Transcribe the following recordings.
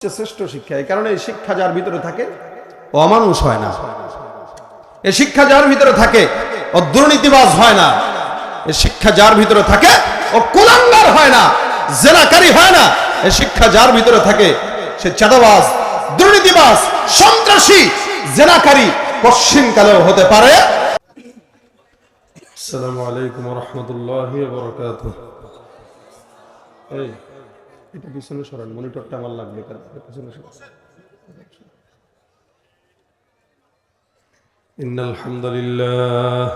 শ্রেষ্ঠ শিক্ষা। এই কারণে এই শিক্ষা যার ভিতরে থাকে ও অমানুষ হয় না, এই শিক্ষা যার ভিতরে থাকে ও দুর্নীতিবাজ হয় না, এই শিক্ষা যার ভিতরে থাকে ও কুলাঙ্গার হয় না, জেনাকারী হয় না। এই শিক্ষা যার ভিতরে থাকে সে চাঁদাবাজ, দুর্নীতিবাজ, সন্ত্রাসী, জেনাকারী পশ্চিমকালেও হতে পারে। আসসালামু আলাইকুম ওয়া রাহমাতুল্লাহি ওয়া বারাকাতুহু। এটা পিছনে সরান, মনিটরটা আমার লাগবে, পিছনে সরান। ইন্নাল হামদুলিল্লাহ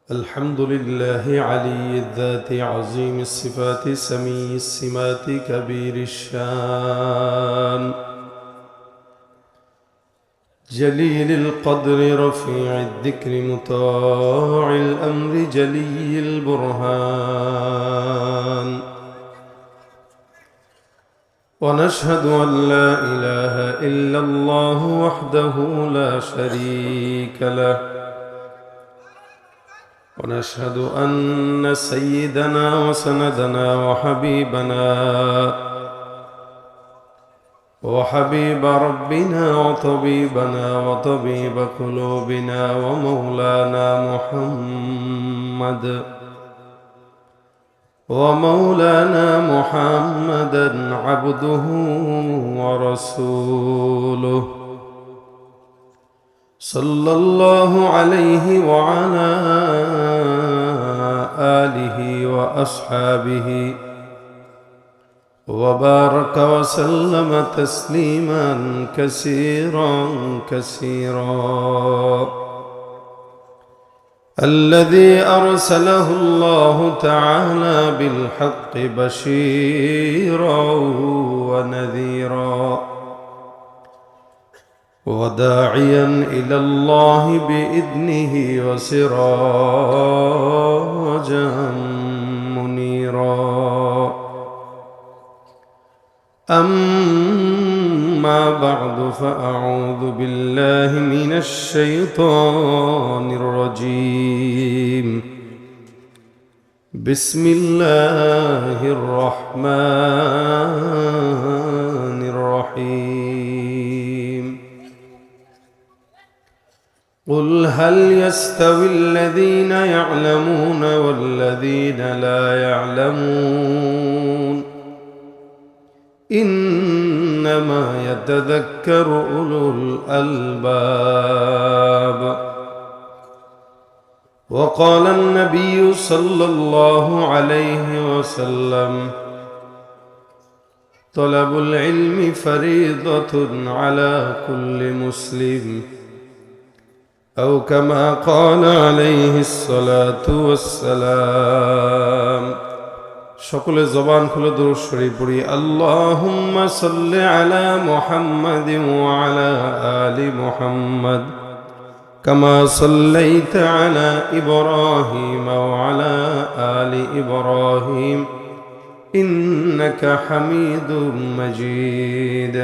আলহামদুলিল্লাহি আলিয়্যিয যাতি আযীমিস সিফাতি সামিয়্যিস সিমাতি কাবীরিশ শান জলিলিল কদরি রফি'আদ যিকরি মুতা'আল আমরি জলিয়্যিল বুরহান। ونشهد أن لا إله إلا الله وحده لا شريك له، ونشهد أن سيدنا وسندنا وحبيب ربنا وطبيبنا وطبيب قلوبنا ومولانا محمدا عبده ورسوله صلى الله عليه وعلى آله وأصحابه وبارك وسلم تسليما كثيرا الذي أرسله الله تعالى بالحق بشيرا ونذيرا وداعيا إلى الله بإذنه وسراجا منيرا. أما بعد فأعوذ بالله من الشيطان الرجيم. بسم الله الرحمن الرحيم. قل هل يستوي الذين يعلمون والذين لا يعلمون إنما يتذكر أولو الألباب. وقال النبي صلى الله عليه وسلم طلب العلم فريضة على كل مسلم أو كما قال عليه الصلاة والسلام. সকলে জবান খুলে দুরূদ শরীফ পড়ি। আল্লাহুম্মা সাল্লি আলা মুহাম্মাদিন ওয়া আলা আলি মুহাম্মাদ কামা সাল্লাইতা আলা ইব্রাহিম ওয়া আলা আলি ইব্রাহিম ইন্নাকা হামিদুম মাজিদ।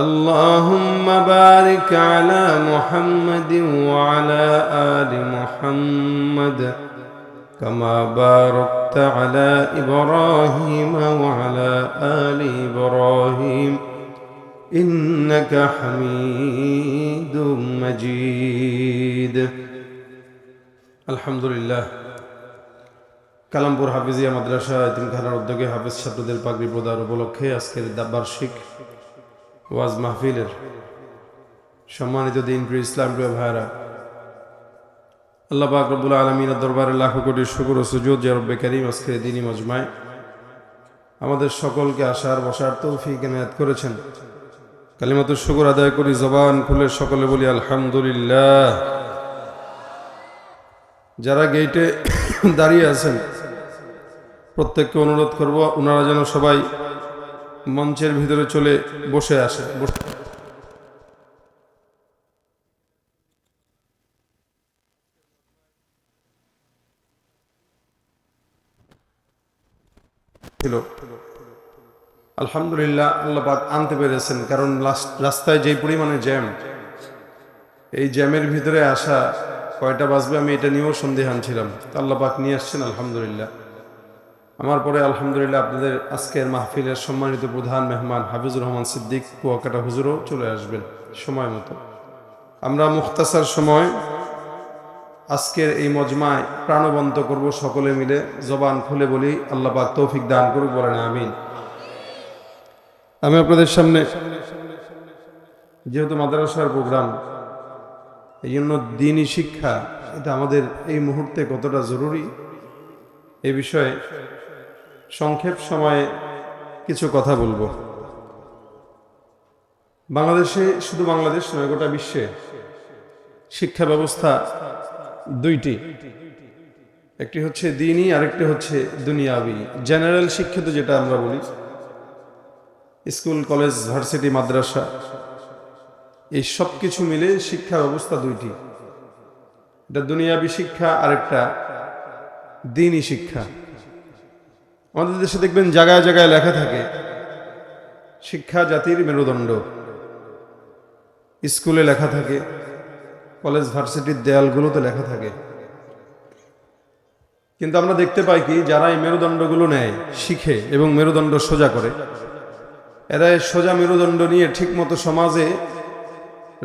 আল্লাহুম্মা বারিক আলা মুহাম্মাদিন ওয়া আলা আলি মুহাম্মাদ كما باركت على إبراهيم وعلى آل إبراهيم إنك حميد مجيد. الحمد لله. কালামপুর হাফিজিয়া মাদ্রাসা এতিমখানার উদ্যোগে হাফিজ ছাত্রদের পাগড়ি প্রদান উপলক্ষে আজকের বার্ষিক ওয়াজ মাহফিলের সম্মানিত দিনপ্রিয় ইসলামপ্রিয় ভাইরা, আল্লাহ পাক রব্বুল আলামিনের দরবারে লাখো কোটি শুকর ও সুজুদ যে রব্বে কারীম আজকের দিনী মজমায় আমাদের সকলকে আসার বসার তৌফিক এনায়েত করেছেন। কালিমাতুশ শুকর আদায় করি, জবান খুলে সকলে বলি আলহামদুলিল্লাহ। যারা গেটে দাঁড়িয়ে আছেন প্রত্যেককে অনুরোধ করব ওনারা যেন সবাই মঞ্চের ভিতরে চলে বসে আসে। আলহামদুলিল্লাহ, আল্লাহ পাক আনতে পেরেছেন, কারণ রাস্তায় যেই পরিমাণে জ্যাম, এই জ্যামের ভিতরে আসা কয়টা বাজবে আমি এটা নিয়েও সন্দেহান ছিলাম। আল্লাহ পাক নিয়ে আসছেন, আলহামদুলিল্লাহ। আমার পরে আলহামদুলিল্লাহ আপনাদের আজকের মাহফিলের সম্মানিত প্রধান মেহমান হাফিজুর রহমান সিদ্দিক কুয়াকাটা হুজুরও চলে আসবেন সময় মতো। আমরা মুখতাসার সময় আজকের এই মজমায় প্রাণবন্ত করব, সকলে মিলে জবান খুলে বলি আল্লাহ পাক তৌফিক দান করুক, বলেন আমিন। আমি আপনাদের সামনে, যেহেতু মাদ্রাসার প্রোগ্রাম, এই জন্য দ্বীনি শিক্ষা এটা আমাদের এই মুহূর্তে কতটা জরুরি এ বিষয়ে সংক্ষেপ সময়ে কিছু কথা বলবো। বাংলাদেশে, শুধু বাংলাদেশ নয়, গোটা বিশ্বে শিক্ষা ব্যবস্থা দুইটি, একটি হচ্ছে দ্বীনি, আরেকটি হচ্ছে দুনিয়াবি। জেনারেল শিক্ষিত যেটা আমরা বলি, স্কুল, কলেজ, ভার্সিটি, মাদ্রাসা, এই সব কিছু মিলে শিক্ষা ব্যবস্থা দুইটি। এটা দুনিয়াবি শিক্ষা, আরেকটা দ্বীনি শিক্ষা। আমাদের দেশে দেখবেন জায়গায় জায়গায় লেখা থাকে শিক্ষা জাতির মেরুদণ্ড। স্কুলে লেখা থাকে, কলেজ ভার্সিটির দেয়ালগুলোতে লেখা থাকে। কিন্তু আমরা দেখতে পাই কি, যারা এই মেরুদণ্ডগুলো নেয়, শিখে এবং মেরুদণ্ড সোজা করে, এরা সোজা মেরুদণ্ড নিয়ে ঠিকমতো সমাজে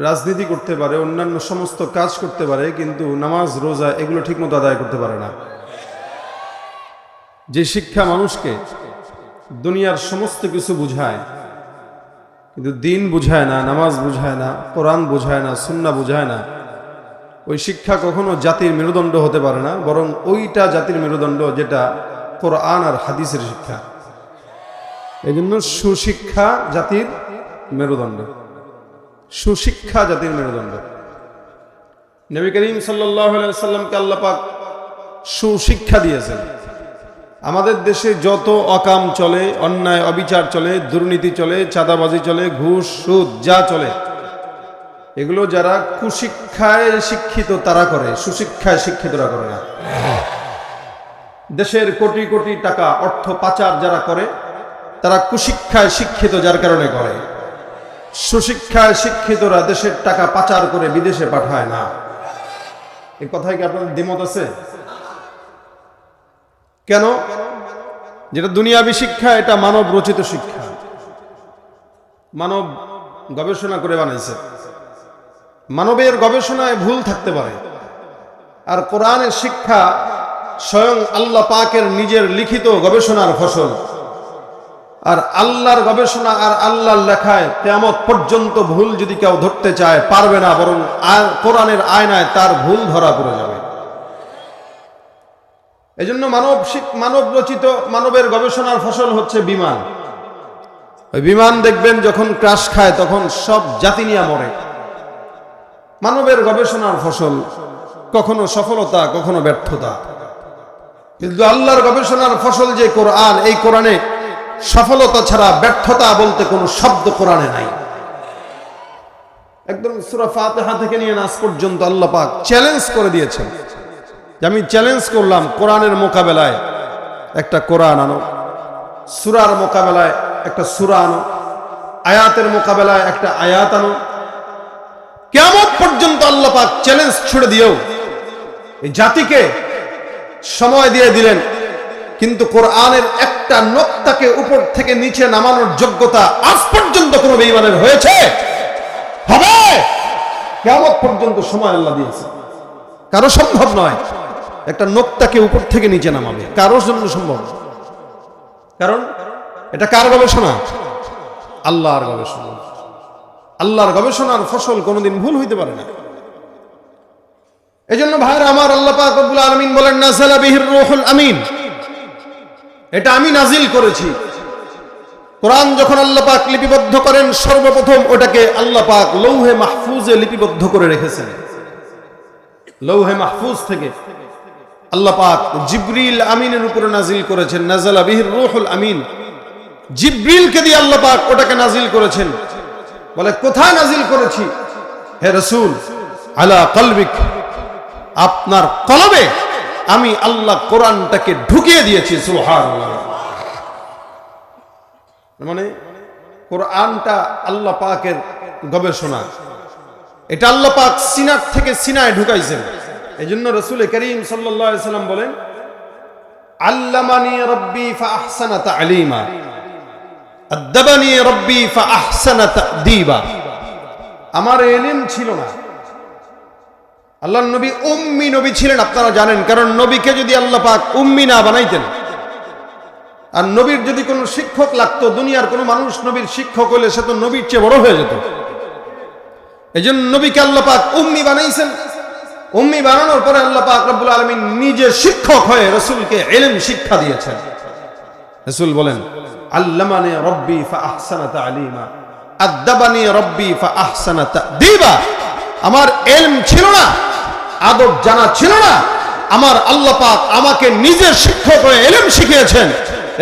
রাজনীতি করতে পারে, অন্যান্য সমস্ত কাজ করতে পারে, কিন্তু নামাজ, রোজা এগুলো ঠিকমতো আদায় করতে পারে না। যে শিক্ষা মানুষকে দুনিয়ার সমস্ত কিছু বুঝায়, কিন্তু দ্বীন বুঝায় না, নামাজ বুঝায় না, কোরআন বুঝায় না, সুন্নাহ বুঝায় না, ওই শিক্ষা কখনো জাতির মেরুদণ্ড হতে পারে না। বরং ওইটা জাতির মেরুদণ্ড যেটা কোরআন আর হাদিসের শিক্ষা। এই জন্য সুশিক্ষা জাতির মেরুদণ্ড, সুশিক্ষা জাতির মেরুদণ্ড। নবী করিম সাল্লাল্লাহু আলাইহি ওয়াসাল্লামকে আল্লাহ পাক সুশিক্ষা দিয়েছেন। আমাদের দেশে যত অকাম চলে, অন্যায় অবিচার চলে, দুর্নীতি চলে, চাঁদাবাজি চলে, ঘুষ সুদ যা চলে, এগুলো যারা কুশিক্ষায় শিক্ষিত তারা করে, সুশিক্ষায় শিক্ষিতরা করে না। দেশের কোটি কোটি টাকা অর্থ পাচার যারা করে, তারা কুশিক্ষায় শিক্ষিত যার কারণে করে। সুশিক্ষায় শিক্ষিতরা দেশের টাকা পাচার করে বিদেশে পাঠায় না। এই কথায় কি আপনাদের দ্বিমত আছে? কেন? যেটা দুনিয়াবি শিক্ষা, এটা মানব রচিত শিক্ষা, মানব গবেষণা করে বানাইছে। মানবের গবেষণায় ভুল থাকতে পারে, আর কোরআনের শিক্ষা স্বয়ং আল্লাহ পাকের নিজের লিখিত গবেষণার ফসল। আর আল্লাহর গবেষণা আর আল্লাহর লেখায় কিয়ামত পর্যন্ত ভুল যদি কেউ ধরতে চায় পারবে না, বরং কোরআনের আয়নায় তার ভুল ধরা পড়ে যাবে। এজন্য মানব রচিত, মানবের গবেষণার ফসল হচ্ছে বিমান। ওই বিমান দেখবেন যখন ক্রাশ খায় তখন সব জাতি নিয়ে মরে। মানবের গবেষণার ফসল কখনো সফলতা, কখনো ব্যর্থতা। কিন্তু আল্লাহর গবেষণার ফসল যে কোরআন, এই কোরআনে সফলতা ছাড়া ব্যর্থতা বলতে কোনো শব্দ কোরআনে নাই। একদম সূরা ফাতিহা থেকে নিয়ে নাস পর্যন্ত আল্লাহ পাক চ্যালেঞ্জ করে দিয়েছেন যে আমি চ্যালেঞ্জ করলাম, কোরআনের মোকাবেলায় একটা কোরআন আনো, সূরার মোকাবেলায় একটা সূরা আনো, আয়াতের মোকাবেলায় একটা আয়াত আনো। কিয়ামত পর্যন্ত আল্লাহ পাক চ্যালেঞ্জ ছুড়ে দিয়েও এই জাতিকে সময় দিয়ে দিলেন, কিন্তু কোরআনের একটা নোক্তাকে উপর থেকে নিচে নামানোর যোগ্যতা আজ পর্যন্ত কোনো বেঈমানের হয়েছে? হবে? কিয়ামত পর্যন্ত সময় আল্লাহ দিয়েছে। কারো সম্ভব নয় একটা নোক্তাকে উপর থেকে নিচে নামাবে, কারোর জন্য সম্ভব। কারণ এটা কার গবেষণা? আল্লাহর গবেষণা। আল্লাহর গবেষণার ফসল কোনোদিন ভুল হইতে পারে না। এজন্য ভাইরা আমার, আল্লাহ পাক রব্বুল আলামিন বলেন, নাযালা বিহির রূহুল আমিন, এটা আমি নাজিল করেছি। কোরআন যখন আল্লাহ পাক লিপিবদ্ধ করেন, সর্বপ্রথম ওটাকে আল্লাহ পাক লৌহে মাহফুজে লিপিবদ্ধ করে রেখেছেন। লৌহে মাহফুজ থেকে আল্লাহ পাক জিবরিল আমিনের উপরে নাজিল করেছেন। নাযালা বিহির রূহুল আমিন, জিবরিলকে দিয়ে আল্লাহ পাক ওটাকে নাজিল করেছেন। বলে কোথায় নাজিল করেছি? হে রাসূল, আলা কলবিক, আপনার কলবে আমি আল্লাহ কোরআনটাকে ঢুকিয়ে দিয়েছি। সুবহানাল্লাহ। মানে কোরআনটা আল্লাহ পাকের গবেষণা, এটা আল্লাহ পাক সিনার থেকে সিনায় ঢুকাইছেন। এই জন্য রাসূল করিম সাল্লাল্লাহু আলাইহি ওয়াসাল্লাম বলেন, আল্লামানি রব্বি ফাআহসানা তা'লিমা, আদ্দাবানি রব্বি ফাআহসানা তা'দীবা। আমার ইলম ছিল না। আল্লাহর নবী উম্মি নবী ছিলেন, আপনারা জানেন, কারণ নবীকে যদি আল্লাহ পাক উম্মি না বানাইতেন, আর নবীর যদি কোনো শিক্ষক লাগতো, দুনিয়ার কোনো মানুষ নবীর শিক্ষক হলে সে তো নবীর চেয়ে বড় হয়ে যেত। এজন্য নবীকে আল্লাহ পাক উম্মি বানাইছেন। উম্মি বানানোর পরে আল্লাহ পাক রব্বুল আলামিন নিজে শিক্ষক হয়ে রাসূলকে ইলম শিক্ষা দিয়েছেন। রাসূল বলেন, আল্লামানি রব্বি ফাআহসানা তা'লিমা, আদ্দাবানি রব্বি ফাআহসানা তা'দীবা। আমার ইলম ছিল না, আদব জানা ছিল না, আমার আল্লাহ পাক আমাকে নিজের শিক্ষক হয়ে ইলম শিখিয়েছেন,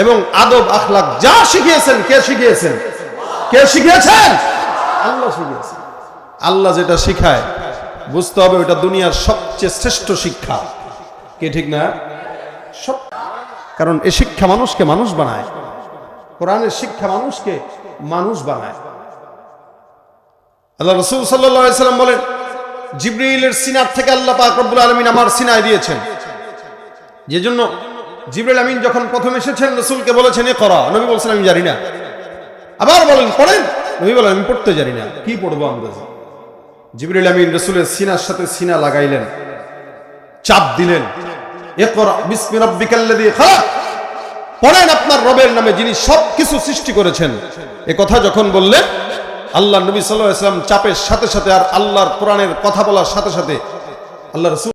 এবং আদব আখলাক যা শিখিয়েছেন, কে শিখিয়েছেন? কে শিখিয়েছেন? আল্লাহ শিখিয়েছেন। আল্লাহ যেটা শিখায় বুঝতে হবে ওটা দুনিয়ার সবচেয়ে শ্রেষ্ঠ শিক্ষা। কে ঠিক না? সব, কারণ এই শিক্ষা মানুষকে মানুষ বানায়। কোরআনের শিক্ষা মানুষকে মানুষ বানায়। আল্লাহ রাসূল সাল্লাল্লাহু আলাইহি সাল্লাম বলেন, জিবরিলের সিনার থেকে আল্লাহ পাক রব্বুল আলামিন আমার সিনায় দিয়েছেন। যে জন্য জিবরিল আমিন যখন প্রথম এসেছেন রাসূলকে বলেছেন ইকরা, নবী বলেছেন আমি জানি না। আবার বলেন পড়েন, নবী বলেন আমি পড়তে জানি না। কি পড়বো আমরা? জিবরিল আমিন রাসূলের সিনার সাথে সিনা লাগাইলেন, চাপ দিলেন, ইকরা বিসমি রাব্বিকাল্লাযী খালাক, পড়েন আপনার রবের নামে যিনি সবকিছু সৃষ্টি করেছেন। এই কথা যখন বললেন, আল্লাহ নবী সাল্লাল্লাহু আলাইহি ওয়াসাল্লাম চাপের সাথে সাথে আর আল্লাহর কোরআনের কথা বলার সাথে সাথে আল্লাহ রাসূল